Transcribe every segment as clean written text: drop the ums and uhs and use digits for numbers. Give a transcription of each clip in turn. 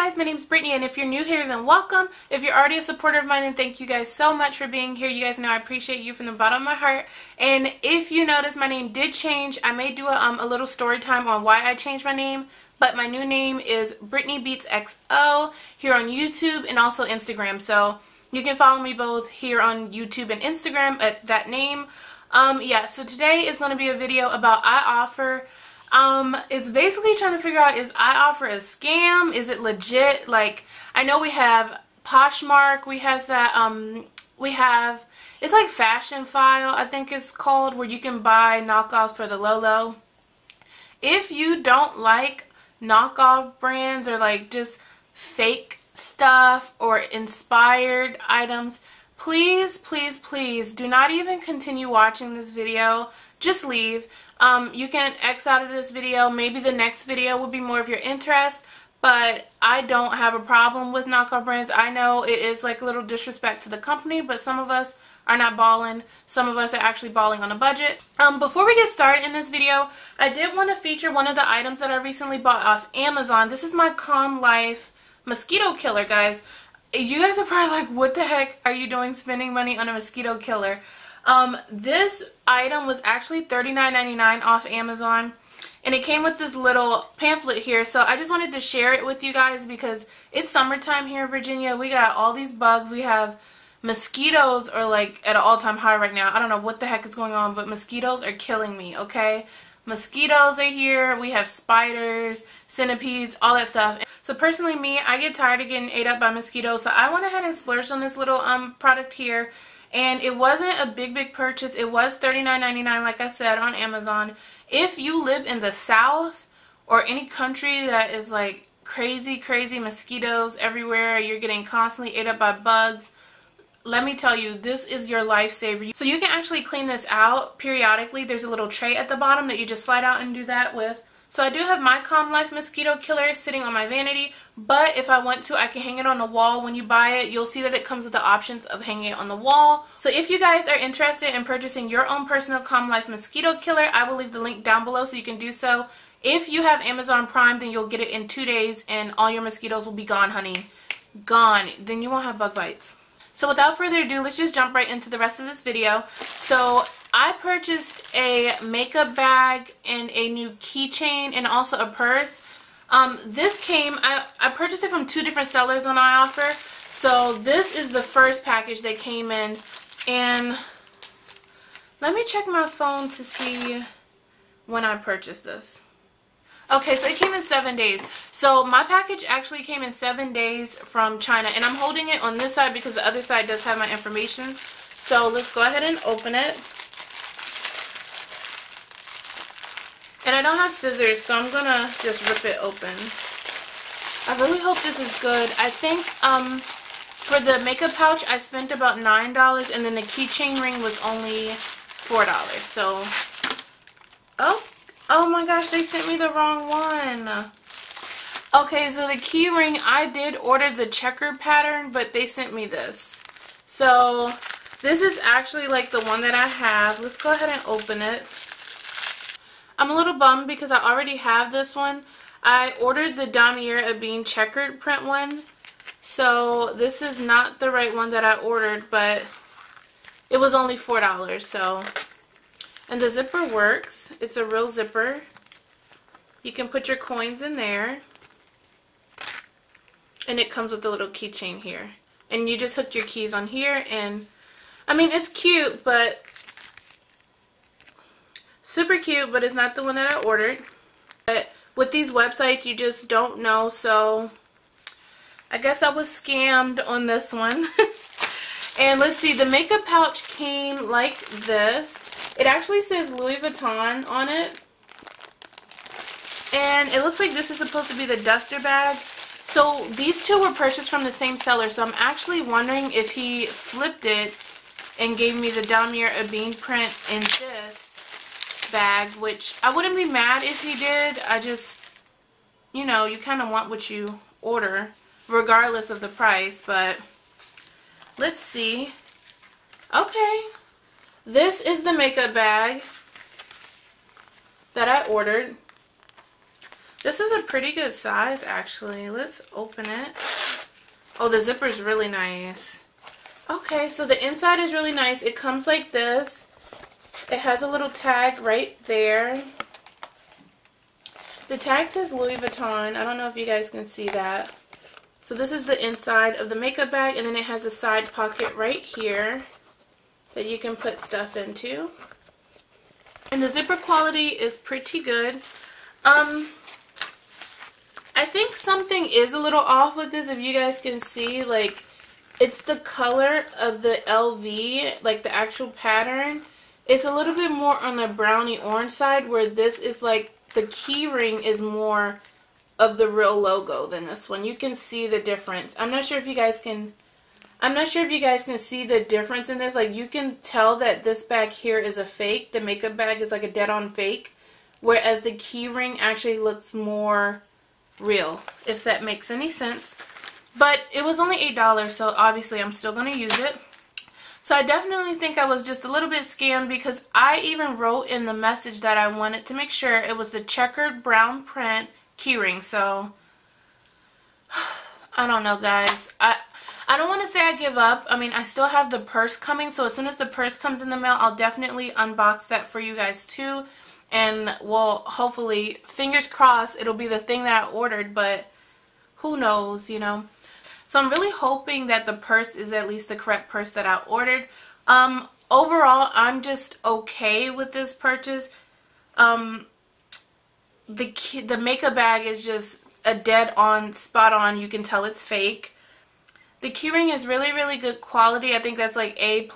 guys, my name is Brittany, and if you're new here, then welcome. If you're already a supporter of mine, then thank you guys so much for being here. You guys know I appreciate you from the bottom of my heart. And if you notice, my name did change. I may do a little story time on why I changed my name, but my new name is Brittany Beats XO here on YouTube and also Instagram. So you can follow me both here on YouTube and Instagram at that name. Yeah, so today is going to be a video about iOffer. It's basically trying to figure out, is iOffer a scam? Is it legit? Like, I know we have Poshmark, we have that, it's like Fashion File, I think it's called, where you can buy knockoffs for the low. If you don't like knockoff brands or like just fake stuff or inspired items, please, please, please do not even continue watching this video. Just leave. You can X out of this video. Maybe the next video will be more of your interest, but I don't have a problem with knockoff brands. I know it is like a little disrespect to the company, but some of us are not balling. Some of us are actually balling on a budget. Before we get started in this video, I did want to feature one of the items that I recently bought off Amazon. This is my Calm Life mosquito killer, guys. You guys are probably like, what the heck are you doing spending money on a mosquito killer? This item was actually $39.99 off Amazon, and it came with this little pamphlet here, so I just wanted to share it with you guys because it's summertime here in Virginia. We got all these bugs. We have mosquitoes are like at an all-time high right now. I don't know what the heck is going on, but mosquitoes are killing me, okay? Mosquitoes are here. We have spiders, centipedes, all that stuff. So personally, me, I get tired of getting ate up by mosquitoes, so I went ahead and splurged on this little product here. And it wasn't a big purchase. It was $39.99, like I said, on Amazon. If you live in the South or any country that is like crazy mosquitoes everywhere, you're getting constantly ate up by bugs, let me tell you, this is your lifesaver. So you can actually clean this out periodically. There's a little tray at the bottom that you just slide out and do that with. So I do have my Calm Life mosquito killer sitting on my vanity, but if I want to, I can hang it on the wall. When you buy it, you'll see that it comes with the options of hanging it on the wall. So if you guys are interested in purchasing your own personal Calm Life mosquito killer, I will leave the link down below so you can do so. If you have Amazon Prime, then you'll get it in 2 days and all your mosquitoes will be gone, honey. Gone. Then you won't have bug bites. So without further ado, let's just jump right into the rest of this video. So I purchased a makeup bag and a new keychain and also a purse. This came, I purchased it from 2 different sellers on iOffer. So this is the first package that came in. And let me check my phone to see when I purchased this. Okay, so it came in 7 days. So my package actually came in 7 days from China. And I'm holding it on this side because the other side does have my information. So let's go ahead and open it. And I don't have scissors, so I'm gonna just rip it open. I really hope this is good. I think for the makeup pouch, I spent about $9, and then the keychain ring was only $4. So, oh my gosh, they sent me the wrong one. Okay, so the key ring, I did order the checker pattern, but they sent me this. So this is actually like the one that I have. Let's go ahead and open it. I'm a little bummed because I already have this one. I ordered the Damier Ebene checkered print one. So this is not the right one that I ordered, but it was only $4. So, and the zipper works. It's a real zipper. You can put your coins in there. And it comes with a little keychain here. And you just hook your keys on here, and I mean, it's cute, but super cute, but it's not the one that I ordered. But with these websites, you just don't know, so I guess I was scammed on this one. And let's see, the makeup pouch came like this. It actually says Louis Vuitton on it. And it looks like this is supposed to be the duster bag. So these two were purchased from the same seller, so I'm actually wondering if he flipped it and gave me the Damier Ebene print in this bag, which I wouldn't be mad if he did. I just, you know, you kind of want what you order regardless of the price. But let's see. Okay, this is the makeup bag that I ordered. This is a pretty good size, actually. Let's open it. Oh, the zipper is really nice. Okay, so the inside is really nice. It comes like this. It has a little tag right there. The tag says Louis Vuitton. I don't know if you guys can see that. So this is the inside of the makeup bag, and then it has a side pocket right here that you can put stuff into. And the zipper quality is pretty good. I think something is a little off with this, if you guys can see. Like, it's the color of the LV, like the actual pattern. It's a little bit more on the brownie orange side, where this is like, the key ring is more of the real logo than this one. You can see the difference. I'm not sure if you guys can see the difference in this. Like, you can tell that this bag here is a fake. The makeup bag is like a dead-on fake, whereas the key ring actually looks more real, if that makes any sense. But it was only $8, so obviously I'm still going to use it. So I definitely think I was just a little bit scammed, because I even wrote in the message that I wanted to make sure it was the checkered brown print keyring. So I don't know, guys. I don't want to say I give up. I mean, I still have the purse coming, so as soon as the purse comes in the mail, I'll definitely unbox that for you guys too. And, well, hopefully, fingers crossed, it'll be the thing that I ordered, but who knows, you know. So I'm really hoping that the purse is at least the correct purse that I ordered. Overall, I'm just okay with this purchase. The makeup bag is just a dead-on, spot-on. You can tell it's fake. The keyring is really, really good quality. I think that's like A+++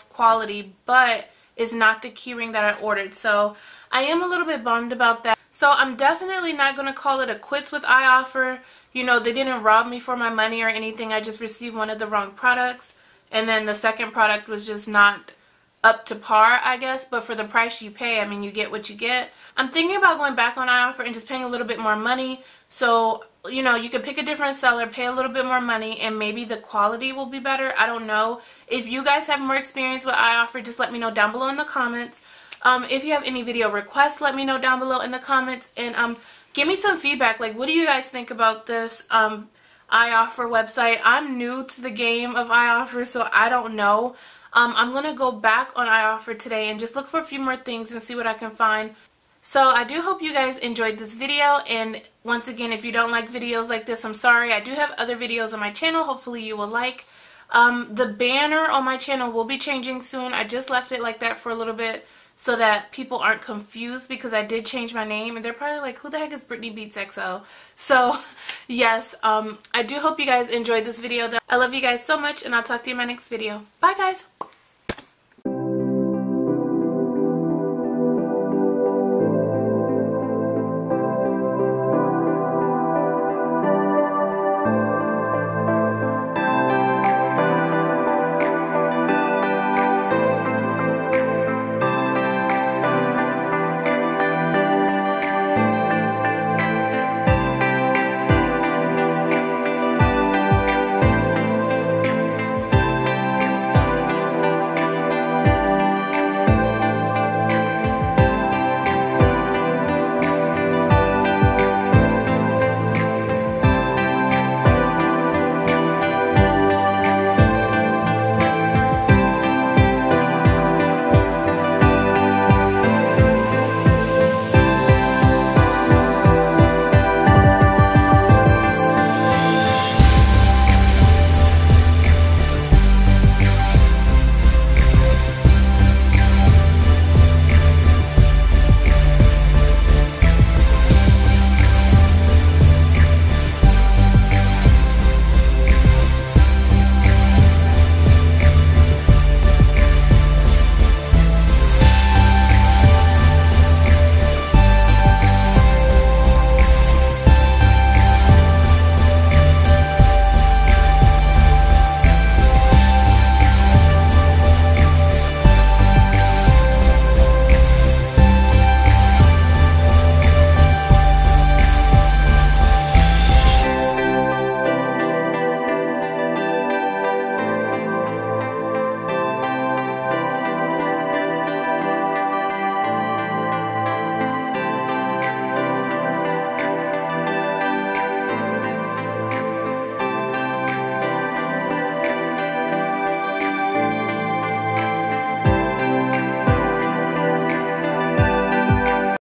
quality, but is not the keyring that I ordered. So I am a little bit bummed about that. So I'm definitely not going to call it a quits with iOffer. You know, they didn't rob me for my money or anything. I just received one of the wrong products. And then the second product was just not up to par, I guess. But for the price you pay, I mean, you get what you get. I'm thinking about going back on iOffer and just paying a little bit more money. So, you know, you could pick a different seller, pay a little bit more money, and maybe the quality will be better. I don't know. If you guys have more experience with iOffer, just let me know down below in the comments. If you have any video requests, let me know down below in the comments. And give me some feedback. Like, what do you guys think about this iOffer website? I'm new to the game of iOffer, so I don't know. I'm going to go back on iOffer today and just look for a few more things and see what I can find. So I do hope you guys enjoyed this video, and once again, if you don't like videos like this, I'm sorry. I do have other videos on my channel. Hopefully you will like. The banner on my channel will be changing soon. I just left it like that for a little bit so that people aren't confused, because I did change my name and they're probably like, who the heck is Brittany Beats XO? So yes, I do hope you guys enjoyed this video though. I love you guys so much, and I'll talk to you in my next video. Bye guys!